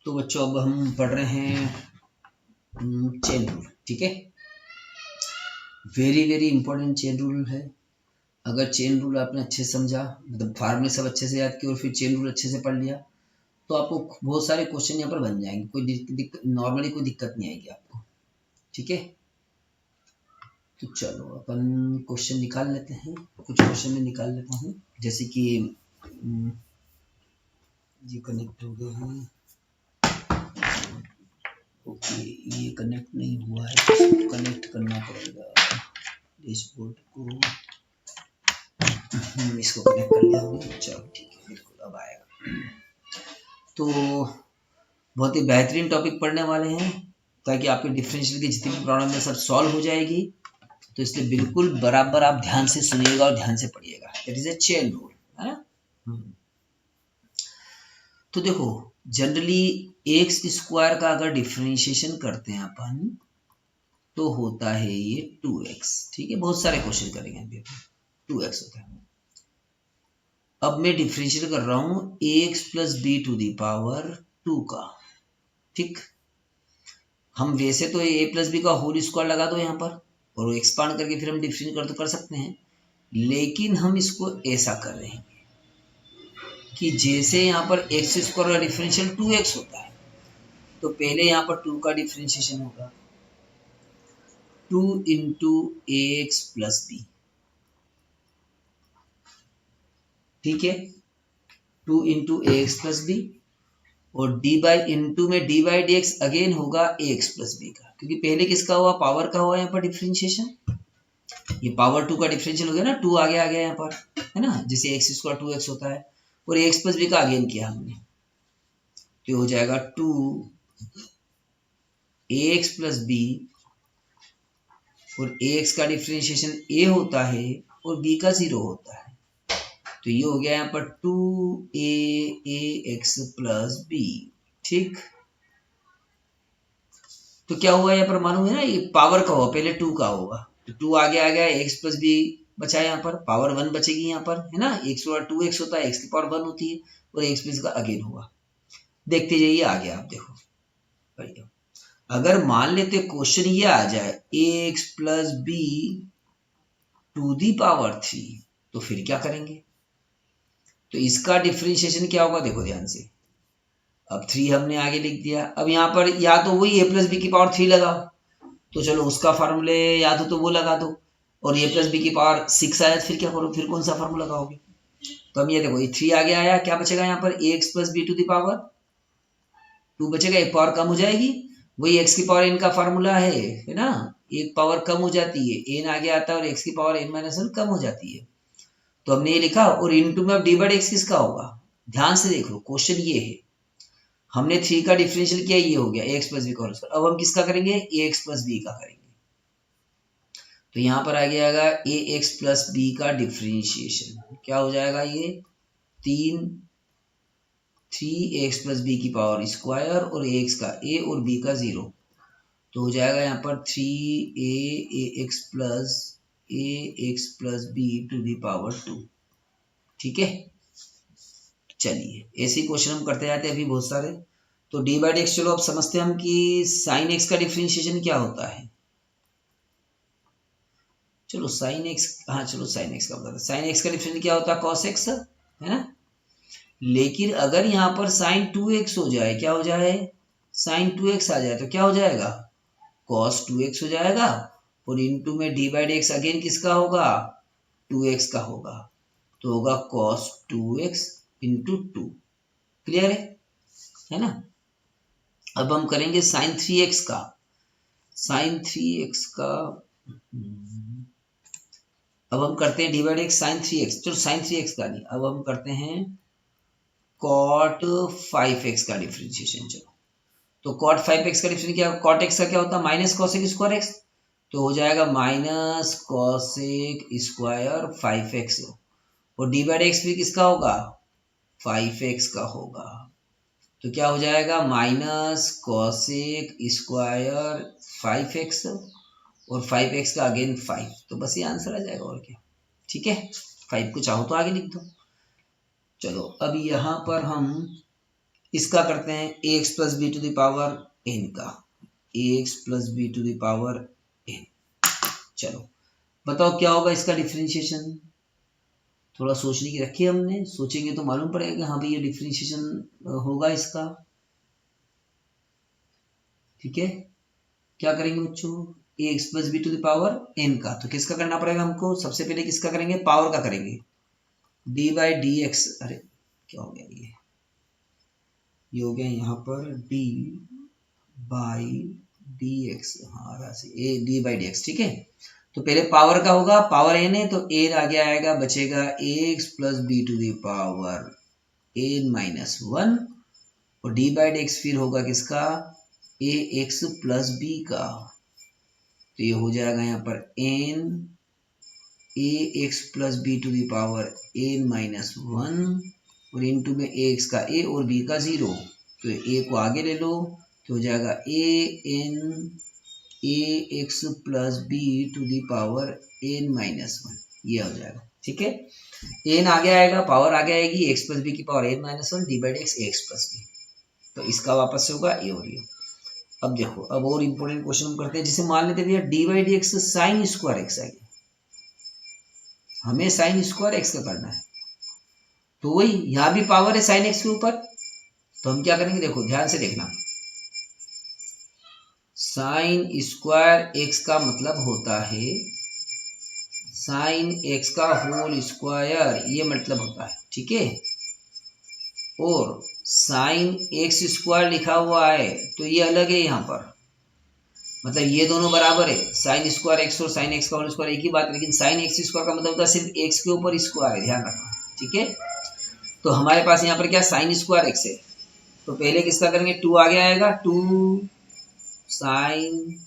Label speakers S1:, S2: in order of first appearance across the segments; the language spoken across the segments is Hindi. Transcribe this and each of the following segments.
S1: तो बच्चों अब हम पढ़ रहे हैं चेन रूल। ठीक है, very very important chain rule है। अगर चेन रूल आपने अच्छे से समझा, मतलब फार्मूले सब अच्छे से याद किए और फिर चेन रूल अच्छे से पढ़ लिया, तो आपको बहुत सारे क्वेश्चन यहाँ पर बन जाएंगे। कोई नॉर्मली कोई दिक्कत नहीं आएगी आपको। ठीक है, तो चलो अपन क्वेश्चन निकाल लेते हैं। कुछ क्वेश्चन में निकाल लेता हूँ, जैसे कि ये कनेक्ट हो गए हैं। ओके, ये कनेक्ट नहीं हुआ है तो कनेक्ट करना पड़ेगा डैशबोर्ड को। इसको कनेक्ट कर लिया हमने। चलो ठीक है, बिल्कुल अब आएगा। तो बहुत ही बेहतरीन टॉपिक पढ़ने वाले हैं, ताकि आपके डिफरेंशियल की जितनी भी प्रॉब्लम है सब सॉल्व हो जाएगी। तो इसलिए बिल्कुल बराबर आप ध्यान से सुनिएगा और ध्यान से पढ़िएगा। That is a chain rule, है ना। तो देखो, जनरली एक्स स्क्वायर का अगर डिफरेंशिएशन करते हैं अपन, तो होता है ये 2x। ठीक है, बहुत सारे क्वेश्चन करेंगे अभी। 2x होता है। अब मैं डिफरेंशिएट कर रहा हूं ax plus B to the power 2 का। ठीक, हम वैसे तो a प्लस बी का होल स्क्वायर लगा दो यहाँ पर और एक्सपांड करके फिर हम डिफरेंशिएट कर सकते हैं, लेकिन हम इसको ऐसा कर रहे हैं कि जैसे यहाँ पर एक्स स्क्वायर का डिफरेंशियल 2x होता है, तो पहले यहाँ पर 2 का डिफरेंशिएशन होगा 2 इंटू एक्स प्लस बी। ठीक है, 2 इंटू एक्स प्लस बी, और डी बाई इंटू में D by D x again होगा एक्स प्लस बी का, क्योंकि पहले किसका हुआ, पावर का हुआ यहाँ पर डिफरेंशिएशन। ये पावर 2 का डिफरेंशियल हो गया ना, 2 आगे आ गया यहाँ पर, है ना। जैसे एक्स स्क्वायर 2x होता है, और एक्स प्लस बी का अगेन किया हमने, तो हो जाएगा 2 एक्स प्लस बी, और एक्स का डिफरेंशिएशन a होता है और b का 0 होता है, तो ये हो गया यहाँ पर 2a प्लस बी। ठीक, तो क्या हुआ यहाँ पर, मालूम है ना, ये पावर का होगा, पहले 2 का होगा, तो 2 आगे आ गया, एक्स प्लस बी बचा यहाँ पर, पावर 1 बचेगी यहाँ पर, है ना। एक्स और 2x होता है, एक्स की पावर 1 होती है, और एक्स प्लस का अगेन होगा। देखते जाइए आ गया, आप देखो बढ़िया। अगर मान लेते क्वेश्चन ये आ जाए x plus B to the power 3, तो फिर क्या करेंगे, तो इसका डिफरेंशिएशन क्या होगा, देखो ध्यान से। अब 3 हमने आगे लिख दिया। अब यहाँ पर या तो वही a प्लस बी की पावर 3 लगाओ, तो चलो उसका फार्मूले याद हो तो वो लगा दो, और a प्लस बी की पावर 6 आया तो फिर क्या करो, फिर कौन सा फार्मूला लगाओगे। तो हम ये देखो, ये 3 आगे आया, क्या बचेगा यहाँ पर, x plus B to the power 2 बचेगा, एक पावर कम हो जाएगी, वही एक्स की पावर n का फार्मूला है ना। एक पावर कम हो जाती है, n आगे आता है और x की पावर n माइनस 1 कम हो जाती है। तो हमने ये लिखा, और इनटू में अब डी बाई एक्स किसका होगा, ध्यान से देख लो, क्वेश्चन ये है। हमने 3 का डिफरेंशियल किया, ये हो गया एक्स प्लस बी का। अब हम किसका करेंगे, ए एक्स प्लस बी का करेंगे। तो यहाँ पर आ जाएगा ए एक्स प्लस बी का डिफरेंशिएशन क्या हो जाएगा, ये 3x प्लस बी की पावर स्क्वायर, और एक्स का a और b का 0, तो हो जाएगा यहाँ पर 3a x plus B to the power 2। ठीक है, चलिए ऐसे ही क्वेश्चन हम करते जाते हैं अभी बहुत सारे। तो डी बाई डी एक्स, चलो अब समझते हैं हम कि साइन एक्स का डिफरेंशिएशन क्या होता है। चलो साइन एक्स, हाँ चलो साइन एक्स का बताते हैं। साइन एक्स का डिफरेंशिएशन क्या होता है, कॉस एक्स, है ना। लेकिन अगर यहाँ पर साइन 2x हो जाए, क्या हो जाए, साइन 2x आ जाए, तो क्या हो जाएगा, कॉस 2x हो जाएगा, और इनटू में D by D x again किसका होगा, 2x का होगा, तो होगा कॉस 2x इंटू 2। क्लियर है ना। अब हम करेंगे साइन 3x का। साइन 3x का अब हम करते हैं d by D x sine 3x। चलो साइन 3x का नहीं, अब हम करते हैं कॉट 5x का डिफरेंशिएशन। चलो, तो कॉट 5x का डिफरेंशिएशन क्या, कॉट x का क्या होता है, माइनस कॉसेक स्क्वायर x, तो हो जाएगा माइनस कॉसेक स्क्वायर 5x, और डी बाई डी एक्स भी किसका होगा, 5x का होगा, तो क्या हो जाएगा, माइनस कॉसेक स्क्वायर 5x, और 5x का अगेन 5, तो बस ये आंसर आ जाएगा, और क्या। ठीक है, 5 को चाहो तो आगे लिख दो। चलो अब यहाँ पर हम इसका करते हैं ax plus B to the power n का, ax plus B to the power n। चलो बताओ क्या होगा इसका डिफरेंशिएशन। थोड़ा सोचने की रखी है हमने, सोचेंगे तो मालूम पड़ेगा कि हाँ भाई ये डिफरेंशिएशन होगा इसका। ठीक है, क्या करेंगे बच्चों, A x plus B to the power N का, तो किसका करना पड़ेगा हमको, सबसे पहले किसका करेंगे, पावर का करेंगे, डी बाई डी एक्स। अरे क्या हो गया, ये हो गया यहाँ पर डी बाई डी एक्स, हाँ A D by D x. ठीक है, तो पहले पावर का होगा, पावर एन है तो एन आगे आएगा, बचेगा A x plus B to the power N minus one, और डी बाई डी एक्स फिर होगा किसका, ए एक्स प्लस बी का, तो ये हो जाएगा यहाँ पर n A x plus B to the power N minus one, और इनटू में ए एक्स का ए और बी का जीरो, तो ए को आगे ले लो तो हो जाएगा A N A x plus B to the power N minus one, ये हो जाएगा। ठीक है, एन आगे आएगा, पावर आगे आएगी, एक्स प्लस बी की power N minus one d by D x x plus b, तो इसका वापस से होगा ए और ये। अब देखो, अब और इंपॉर्टेंट क्वेश्चन हम करते हैं, जिसे मान लेते भैया D by D x sine square x है, हमें साइन स्क्वायर एक्स का करना है, तो वही यहां भी पावर है साइन एक्स के ऊपर, तो हम क्या करेंगे, देखो ध्यान से देखना, साइन स्क्वायर एक्स का मतलब होता है साइन एक्स का होल स्क्वायर, ये मतलब होता है। ठीक है, और साइन एक्स स्क्वायर लिखा हुआ है तो ये अलग है यहाँ पर, मतलब ये दोनों बराबर है, साइन स्क्वायर एक्स और साइन एक्स का होल स्क्वायर एक ही बात, लेकिन साइन एक्स स्क्वायर का मतलब होता है सिर्फ एक्स के ऊपर स्क्वायर है, ध्यान रखना। ठीक है, तो हमारे पास यहाँ पर क्या साइन स्क्वायर एक्स है, तो पहले किसका करेंगे, टू आगे आएगा, टू साइन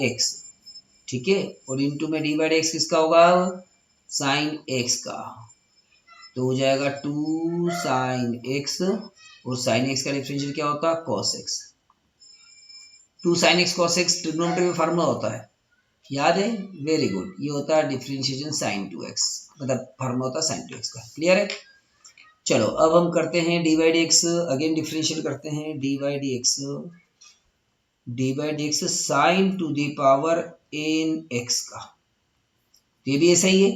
S1: एक्स। ठीक है, और इनटू में डी बाई डी एक्स किसका होगा, साइन एक्स का, तो हो जाएगा टू साइन एक्स, और साइन एक्स का डिफरेंशियल क्या होता है, cos x. Two sine x cos x trigonometry में फार्मूला होता है, याद है, वेरी गुड, ये होता है डिफरेंशिएशन साइन टू एक्स, मतलब फार्मूला होता है साइन टू एक्स का, क्लियर है। चलो अब हम करते हैं d by D x, again differential करते हैं, d by D x sine to the power N x का, तो ये भी ऐसा ही है,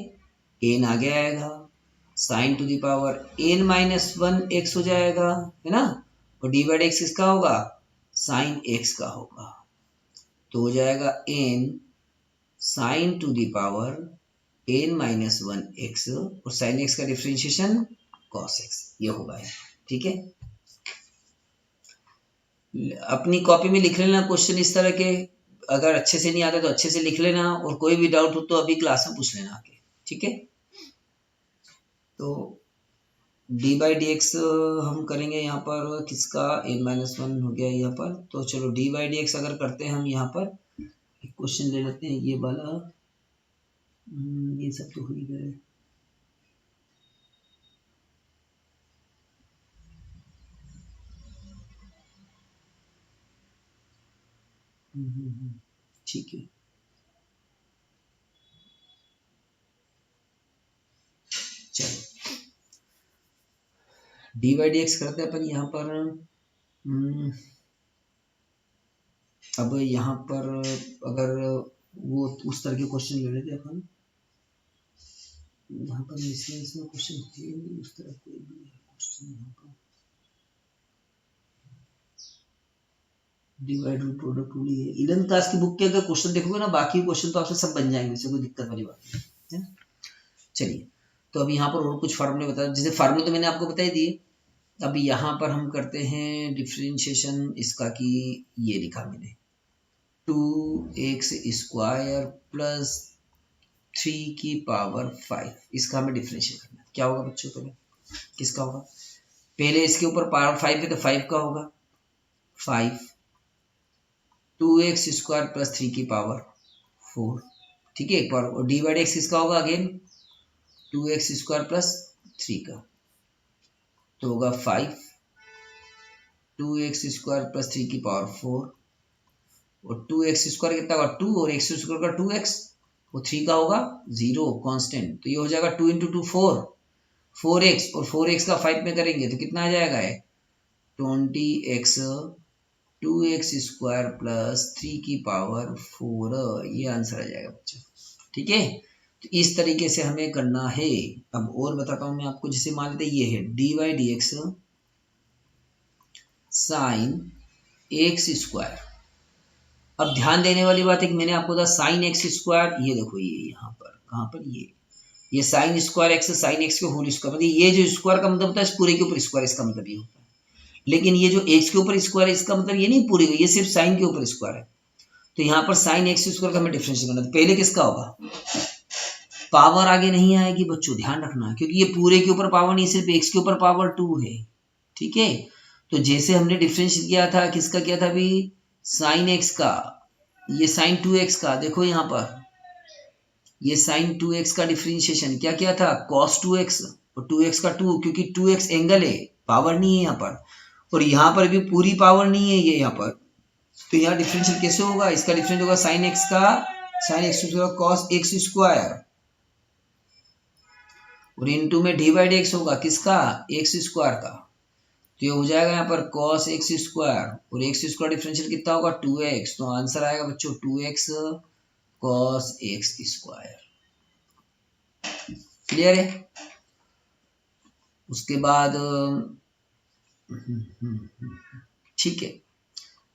S1: एन आगे आएगा, sine to the power N minus one x हो जाएगा, है ना, और डी बाई डी एक्स किसका होगा, साइन एक्स का होगा, तो हो जाएगा n sine to the power N minus one x, और साइन एक्स का डिफरेंशिएशन कॉस एक्स, ये होगा है। ठीक है, अपनी कॉपी में लिख लेना क्वेश्चन इस तरह के, अगर अच्छे से नहीं आता तो अच्छे से लिख लेना, और कोई भी डाउट हो तो अभी क्लास में पूछ लेना आके। ठीक है, तो डी बाई डी एक्स हम करेंगे यहाँ पर किसका, एन माइनस वन हो गया यहाँ पर, तो चलो डी बाई डी एक्स अगर करते हैं हम यहाँ पर, एक क्वेश्चन ले लेते हैं ये वाला, ये सब तो हो ही गए, ठीक है, चलो डी बाई डी एक्स करते हैं अपन यहाँ पर, अब यहाँ पर अगर वो उस तरह के क्वेश्चन ले लेते अपन, यहाँ पर इसमें क्वेश्चन थे नहीं उस तरह कोई भी क्वेश्चन, यहाँ पर डिवाइड रूट प्रोडक्ट रूल है, 11th क्लास की बुक के अगर क्वेश्चन देखोगे ना, बाकी क्वेश्चन तो आपसे सब बन जाएंगे, इससे कोई दिक्कत वाली बात नहीं है। चलिए, तो अब यहाँ पर और कुछ फार्मूले बता, जैसे फार्मूले तो मैंने आपको बता ही दिए, अब यहाँ पर हम करते हैं डिफरेंशिएशन इसका, कि ये लिखा मैंने 2x स्क्वायर प्लस 3 की पावर 5, इसका हमें डिफरेंशिएट करना है। क्या होगा बच्चों, पहले किसका होगा, पहले इसके ऊपर पावर 5 है तो 5 का होगा, 5 2x स्क्वायर प्लस 3 की पावर 4। ठीक है, एक बार, और डी बाई डी एक्स किसका होगा, अगेन 2x स्क्वायर प्लस 3 का, तो होगा 5 2x स्क्वायर प्लस 3 की पावर 4, और 2x स्क्वायर कितना होगा 2, और x स्क्वायर का 2x, वो 3 का होगा 0 कांस्टेंट, तो ये हो जाएगा 2 इंटू 2 4, 4x, और 4x का 5 में करेंगे तो कितना आ जाएगा है 20x 2x स्क्वायर प्लस 3 की पावर 4, ये आंसर आ जाएगा बच्चों। ठीक है, तो इस तरीके से हमें करना है। अब और बताता हूं मैं आपको, जैसे मान लेते ये है dy/dx साइन एक्स स्क्वायर। अब ध्यान देने वाली बात है कि मैंने आपको कहा साइन एक्स स्क्वायर, ये देखो ये यहाँ पर, कहाँ पर, ये sine square x, sine x के होल स्क्वायर, मतलब ये जो स्क्वायर का मतलब होता है इस पूरे के ऊपर स्क्वायर, इसका मतलब ये होता है। लेकिन ये जो एक्स के ऊपर स्क्वायर है इसका मतलब ये नहीं पूरे, ये सिर्फ साइन के ऊपर स्क्वायर है। तो यहाँ पर साइन एक्स स्क्वायर का हमें डिफरेंशियल करना है। पहले किसका होगा, पावर आगे नहीं आएगी बच्चों, ध्यान रखना, क्योंकि ये पूरे के ऊपर पावर नहीं, सिर्फ एक्स के ऊपर पावर 2 है। ठीक है, तो जैसे हमने डिफरेंशियल किया था, किसका किया था अभी, साइन एक्स का, ये साइन 2x का, देखो यहाँ पर ये साइन 2x का डिफरेंशिएशन क्या किया था, cos 2x, और 2x का 2, क्योंकि 2x एंगल है, पावर नहीं है यहाँ पर, और यहाँ पर भी पूरी पावर नहीं है ये यहाँ पर। तो यहाँ डिफरेंशियल कैसे होगा, इसका डिफरेंशियल होगा साइन एक्स का, sign x cos x square, और इनटू में dy/dx होगा किसका, एक्स स्क्वायर का। तो ये हो जाएगा यहाँ पर cos एक्स स्क्वायर, और एक्स स्क्वायर डिफरेंशियल कितना होगा 2x, तो आंसर आएगा बच्चों 2x cos x square. Clear है। उसके बाद ठीक है,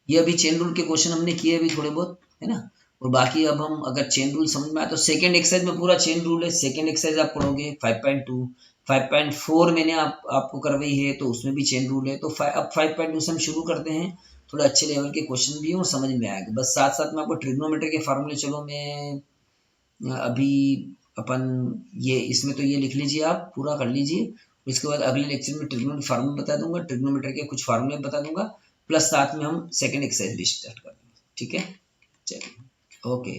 S1: ये अभी चेन रूल के क्वेश्चन हमने किए अभी थोड़े बहुत, है ना। और बाकी अब हम अगर चेन रूल समझ में आए तो सेकंड एक्सरसाइज में पूरा चेन रूल है। सेकंड एक्सरसाइज आप पढ़ोगे 5.2, 5.4 मैंने आपको करवाई है, तो उसमें भी चेन रूल है। तो अब 5.2 से हम शुरू करते हैं, थोड़ा अच्छे लेवल के क्वेश्चन भी और समझ में आएगा। बस साथ साथ में आपको ट्रिग्नोमेट्री के फार्मूले, चलो मैं अभी अपन ये इसमें तो ये लिख लीजिए, आप पूरा कर लीजिए। उसके बाद अगले लेक्चर में ट्रिग्नोमेट्री फार्मूले बता दूंगा, ट्रिग्नोमेट्री के कुछ फार्मूले बता दूंगा, प्लस साथ में हम सेकंड एक्सरसाइज भी स्टार्ट कर देंगे। ठीक है, चलिए, ओके।